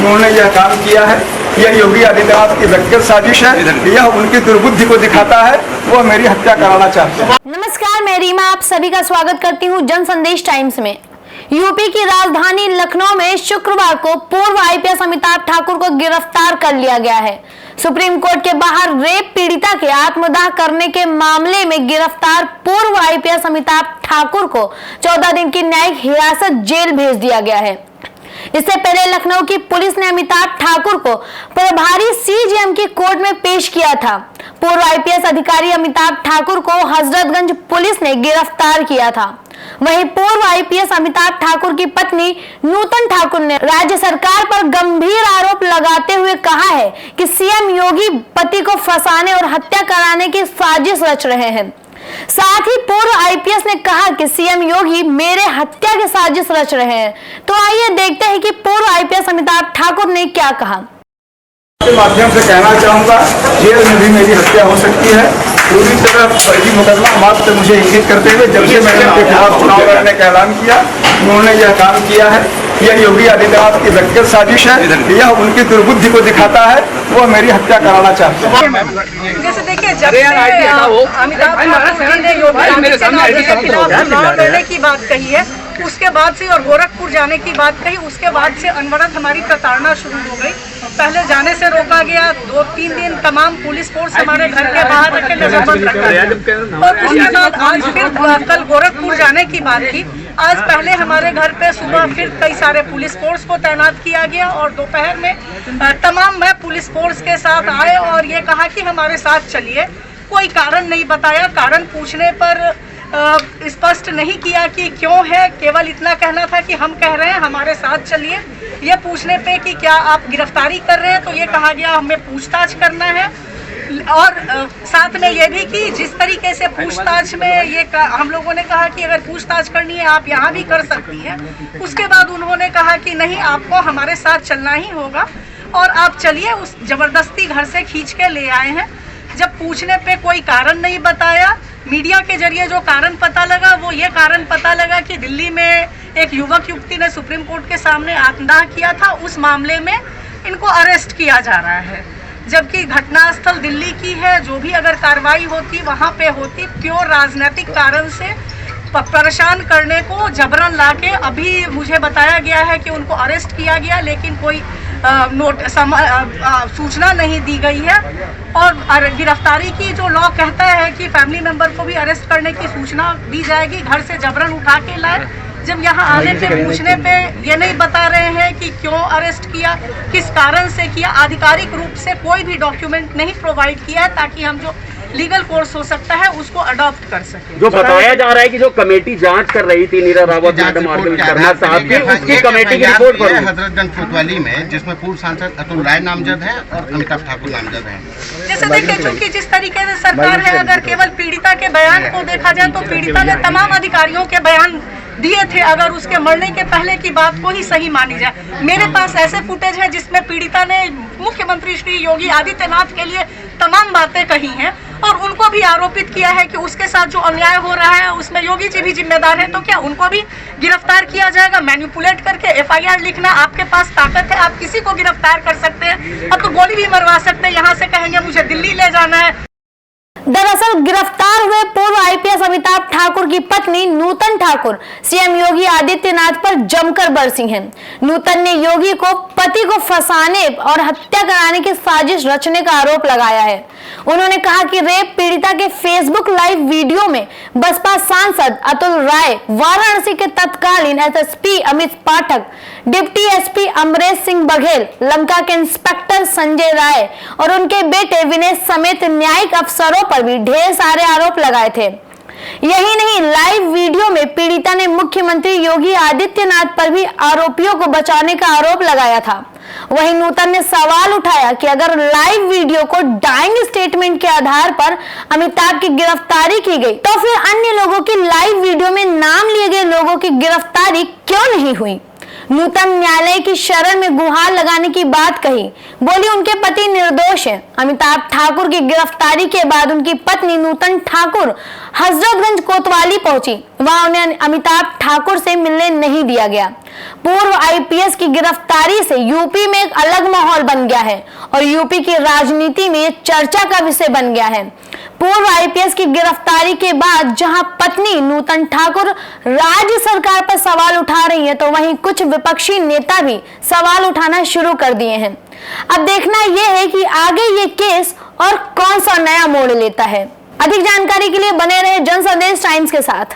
उन्होंने यह काम किया है, यह योगी आदित्यनाथ की व्यक्तिगत साजिश है, यह उनकी दुर्बुद्धि को दिखाता है, वह मेरी हत्या कराना चाहते हैं। नमस्कार, मैं रीमा आप सभी का स्वागत करती हूँ जन संदेश टाइम्स में। यूपी की राजधानी लखनऊ में शुक्रवार को पूर्व आईपीएस अमिताभ ठाकुर को गिरफ्तार कर लिया गया है। सुप्रीम कोर्ट के बाहर रेप पीड़िता के आत्मदाह करने के मामले में गिरफ्तार पूर्व आईपीएस अमिताभ ठाकुर को 14 दिन की न्यायिक हिरासत जेल भेज दिया गया है। इससे पहले लखनऊ की पुलिस ने अमिताभ ठाकुर को प्रभारी सीजेएम की कोर्ट में पेश किया था। पूर्व आईपीएस अधिकारी अमिताभ ठाकुर को हजरतगंज पुलिस ने गिरफ्तार किया था। वहीं पूर्व आईपीएस अमिताभ ठाकुर की पत्नी नूतन ठाकुर ने राज्य सरकार पर गंभीर आरोप लगाते हुए कहा है कि सीएम योगी पति को फंसाने और हत्या कराने की साजिश रच रहे हैं। साथ ही पूर्व आईपीएस ने कहा कि सीएम योगी मेरे हत्या की साजिश रच रहे हैं। तो आइए देखते हैं कि पूर्व आईपीएस अमिताभ ठाकुर ने क्या कहा। के माध्यम से कहना चाहूँगा, जेल में भी मेरी हत्या हो सकती है। पूरी तरह फर्जी मुकदमा मात्र मुझे इंगित करते हुए जब से मैंने उनके खिलाफ चुनाव लड़ने का ऐलान किया, उन्होंने यह काम किया है, यह योगी आदित्यनाथ की व्यक्तिगत साजिश है, यह उनकी दुर्बुद्धि को दिखाता है, वह मेरी हत्या कराना चाहते हैं। जैसे देखिए, जब से अमिताभ ठाकुर ने योगी आदित्यनाथ के खिलाफ चुनाव लड़ने की बात कही है, उसके बाद से, और गोरखपुर जाने की बात कही, उसके बाद से अनवरत हमारी प्रताड़ना शुरू हो गई। पहले जाने से रोका गया, 2-3 दिन तमाम पुलिस फोर्स हमारे घर के बाहर रखे नजरबंद रखा गया, और उसके बाद आज फिर कल गोरखपुर जाने की बात की। आज पहले हमारे घर पे सुबह फिर कई सारे पुलिस फोर्स को तैनात किया गया, और दोपहर में तमाम मैं पुलिस फोर्स के साथ आए और ये कहा कि हमारे साथ चलिए। कोई कारण नहीं बताया, कारण पूछने पर स्पष्ट नहीं किया कि क्यों है, केवल इतना कहना था कि हम कह रहे हैं हमारे साथ चलिए। ये पूछने पे कि क्या आप गिरफ्तारी कर रहे हैं, तो ये कहा गया हमें पूछताछ करना है, और साथ में ये भी कि जिस तरीके से पूछताछ में ये हम लोगों ने कहा कि अगर पूछताछ करनी है आप यहाँ भी कर सकती हैं। उसके बाद उन्होंने कहा कि नहीं, आपको हमारे साथ चलना ही होगा और आप चलिए। उस जबरदस्ती घर से खींच के ले आए हैं। जब पूछने पे कोई कारण नहीं बताया, मीडिया के जरिए जो कारण पता लगा वो ये कारण पता लगा कि दिल्ली में एक युवक युवती ने सुप्रीम कोर्ट के सामने आत्मदाह किया था, उस मामले में इनको अरेस्ट किया जा रहा है, जबकि घटनास्थल दिल्ली की है। जो भी अगर कार्रवाई होती वहाँ पे होती, प्योर राजनीतिक कारण से परेशान करने को जबरन लाके अभी मुझे बताया गया है कि उनको अरेस्ट किया गया, लेकिन कोई सूचना नहीं दी गई है। और गिरफ्तारी की जो लॉ कहता है कि फैमिली मेंबर को भी अरेस्ट करने की सूचना दी जाएगी, घर से जबरन उठा के लाए। जब यहाँ आने पे पूछने पे ये नहीं बता रहे हैं कि क्यों अरेस्ट किया, किस कारण से किया, आधिकारिक रूप से कोई भी डॉक्यूमेंट नहीं प्रोवाइड किया है ताकि हम जो लीगल कोर्स हो सकता है उसको अडॉप्ट कर सके। जो बताया जा रहा है कि जो कमेटी जांच कर रही थी नीरा रावत मैडम और शर्मा साहब की, उसकी कमेटी की रिपोर्ट पर हजरतगंज कोतवाली में, जिसमें पूर्व सांसद अतुल राय नामजद है और अमिताभ ठाकुर नामजद है। जैसे देखिए, चूंकि जिस तरीके से सरकार है, अगर केवल पीड़िता के बयान को देखा जाए तो पीड़िता ने तमाम अधिकारियों के बयान दिए थे, अगर उसके मरने के पहले की बात को ही सही मानी जाए। मेरे पास ऐसे फुटेज है जिसमें पीड़िता ने मुख्यमंत्री श्री योगी आदित्यनाथ के लिए तमाम बातें कही हैं, और उनको भी आरोपित किया है कि उसके साथ जो अन्याय हो रहा है उसमें योगी जी भी जिम्मेदार है। तो क्या उनको भी गिरफ्तार किया जाएगा? मैनिपुलेट करके एफआईआर लिखना, आपके पास ताकत है, आप किसी को गिरफ्तार कर सकते हैं। अब तो गोली भी मरवा सकते हैं, यहाँ से कहेंगे मुझे दिल्ली ले जाना है। दरअसल गिरफ्तार हुए पूर्व आईपीएस अमिताभ ठाकुर की पत्नी नूतन ठाकुर सीएम योगी आदित्यनाथ पर जमकर बरसी हैं। नूतन ने योगी को पति को फंसाने और हत्या कराने की साजिश रचने का आरोप लगाया है। उन्होंने कहा कि रेप पीड़िता के फेसबुक लाइव वीडियो में बसपा सांसद अतुल राय, वाराणसी के तत्कालीन एसएसपी अमित पाठक, डिप्टी एसपी अमरेश सिंह बघेल, लंका के इंस्पेक्टर संजय राय और उनके बेटे विनय समेत न्यायिक अफसरों पर भी ढेर सारे आरोप लगाए थे। यही नहीं, लाइव वीडियो में पीड़िता ने मुख्यमंत्री योगी आदित्यनाथ पर भी आरोपियों को बचाने का आरोप लगाया था। वहीं नूतन ने सवाल उठाया कि अगर लाइव वीडियो को डाइंग स्टेटमेंट के आधार पर अमिताभ की गिरफ्तारी की गई, तो फिर अन्य लोगों की लाइव वीडियो में नाम लिए गए लोगों की गिरफ्तारी क्यों नहीं हुई? नूतन न्यायालय की शरण में गुहार लगाने की बात कही। बोली उनके पति निर्दोष हैं। अमिताभ ठाकुर की गिरफ्तारी के बाद उनकी पत्नी नूतन ठाकुर हजरतगंज कोतवाली पहुंची। वहां उन्हें अमिताभ ठाकुर से मिलने नहीं दिया गया। पूर्व आईपीएस की गिरफ्तारी से यूपी में एक अलग माहौल बन गया है और यूपी की राजनीति में चर्चा का विषय बन गया है। पूर्व आईपीएस की गिरफ्तारी के बाद जहां पत्नी नूतन ठाकुर राज्य सरकार पर सवाल उठा रही है, तो वहीं कुछ विपक्षी नेता भी सवाल उठाना शुरू कर दिए हैं। अब देखना यह है कि आगे ये केस और कौन सा नया मोड़ लेता है। अधिक जानकारी के लिए बने रहे जन संदेश टाइम्स के साथ।